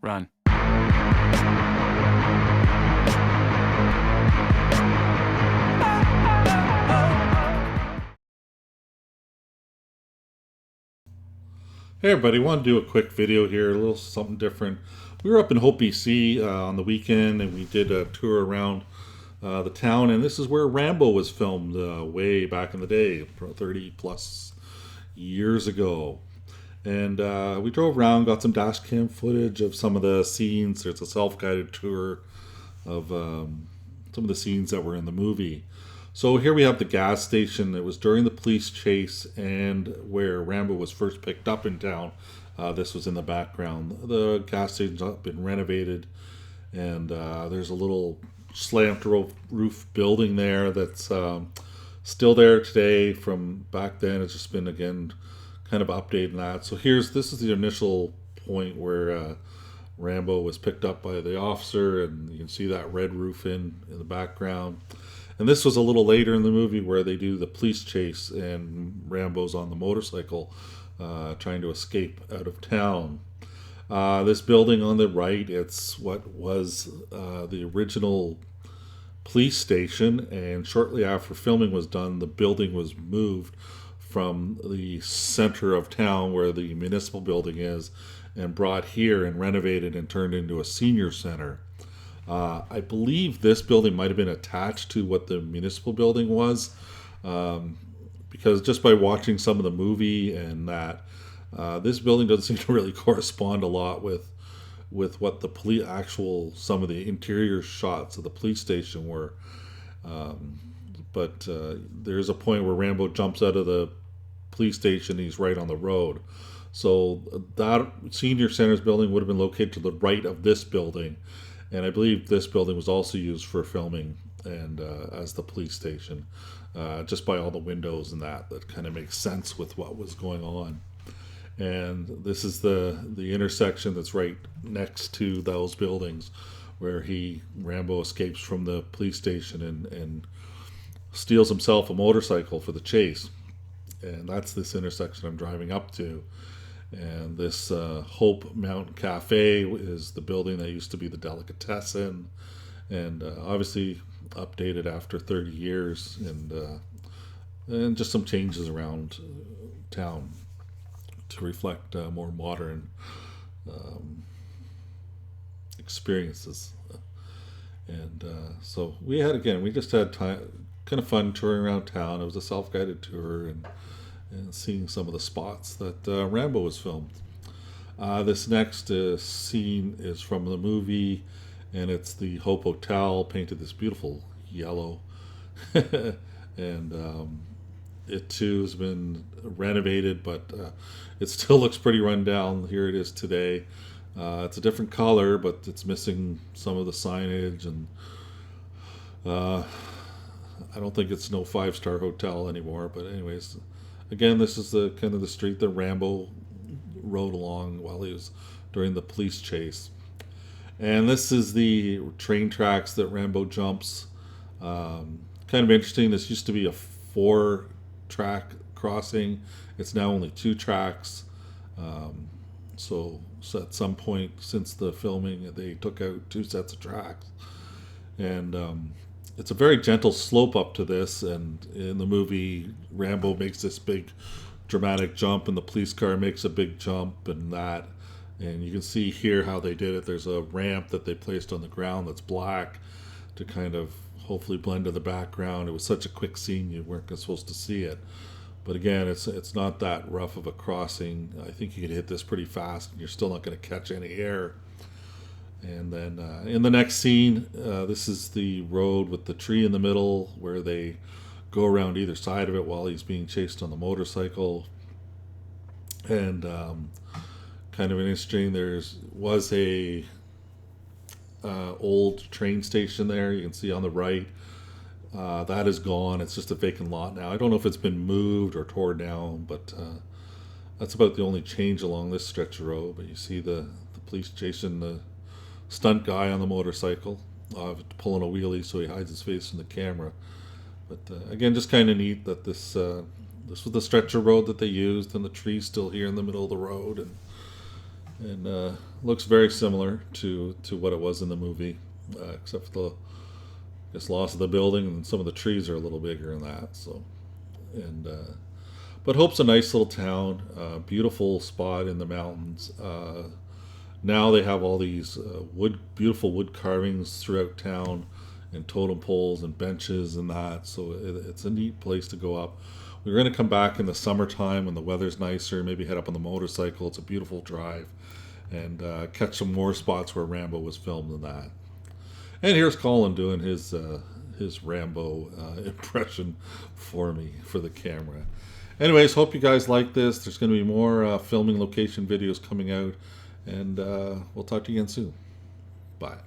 Run. Hey everybody, want to do a quick video here, a little something different. We were up in Hope, BC on the weekend and we did a tour around the town, and this is where Rambo was filmed way back in the day, 30 plus years ago. And we drove around, got some dash cam footage of some of the scenes. There's a self guided tour of some of the scenes that were in the movie. So here we have the gas station. It was during the police chase and where Rambo was first picked up in town. This was in the background. The gas station's been renovated, and there's a little slant roof building there that's still there today from back then. It's just been again kind of updating that. So this is the initial point where Rambo was picked up by the officer, and you can see that red roof in the background. And this was a little later in the movie where they do the police chase, and Rambo's on the motorcycle trying to escape out of town. This building on the right, it's what was the original police station, and shortly after filming was done, the building was moved from the center of town where the municipal building is and brought here and renovated and turned into a senior center. I believe this building might have been attached to what the municipal building was, because just by watching some of the movie and that, this building doesn't seem to really correspond a lot with what the some of the interior shots of the police station were. But there's a point where Rambo jumps out of the police station. He's right on the road. So that senior center's building would have been located to the right of this building, and I believe this building was also used for filming and as the police station, just by all the windows and that kind of makes sense with what was going on. And this is the intersection that's right next to those buildings, where Rambo escapes from the police station and steals himself a motorcycle for the chase. And that's this intersection I'm driving up to. And this Hope Mountain Cafe is the building that used to be the Delicatessen, and obviously updated after 30 years, and just some changes around town to reflect more modern experiences. And so we just had time, kind of fun touring around town. It was a self-guided tour, and seeing some of the spots that Rambo was filmed. This next scene is from the movie, and it's the Hope Hotel, painted this beautiful yellow. And it too has been renovated, but it still looks pretty run down. Here it is today. It's a different color, but it's missing some of the signage, and I don't think it's no five-star hotel anymore. But anyways, again, this is the kind of the street that Rambo rode along while he was during the police chase. And this is the train tracks that Rambo jumps. Kind of interesting. This used to be a 4-track crossing. It's now only 2 tracks. So at some point since the filming, they took out 2 sets of tracks. And it's a very gentle slope up to this. And in the movie, Rambo makes this big dramatic jump, and the police car makes a big jump, and that. And you can see here how they did it. There's a ramp that they placed on the ground that's black to kind of hopefully blend to the background. It was such a quick scene, you weren't supposed to see it. But again, it's not that rough of a crossing. I think you could hit this pretty fast, and you're still not going to catch any air. And then in the next scene, this is the road with the tree in the middle, where they go around either side of it while he's being chased on the motorcycle. And kind of an interesting, was a old train station there. You can see on the right. That is gone. It's just a vacant lot now. I don't know if it's been moved or torn down, but that's about the only change along this stretch of road. But you see the police chasing the stunt guy on the motorcycle, pulling a wheelie so he hides his face from the camera. But again, just kind of neat that this was the stretch of road that they used, and the tree's still here in the middle of the road, and and looks very similar to what it was in the movie, except for the loss of the building, and some of the trees are a little bigger than that. So, and but Hope's a nice little town, beautiful spot in the mountains. Now they have all these beautiful wood carvings throughout town, and totem poles and benches and that. So it's a neat place to go up. We're going to come back in the summertime when the weather's nicer. Maybe head up on the motorcycle. It's a beautiful drive, and catch some more spots where Rambo was filmed in that. And here's Colin doing his Rambo impression for me for the camera. Anyways, hope you guys like this. There's going to be more filming location videos coming out, and we'll talk to you again soon. Bye.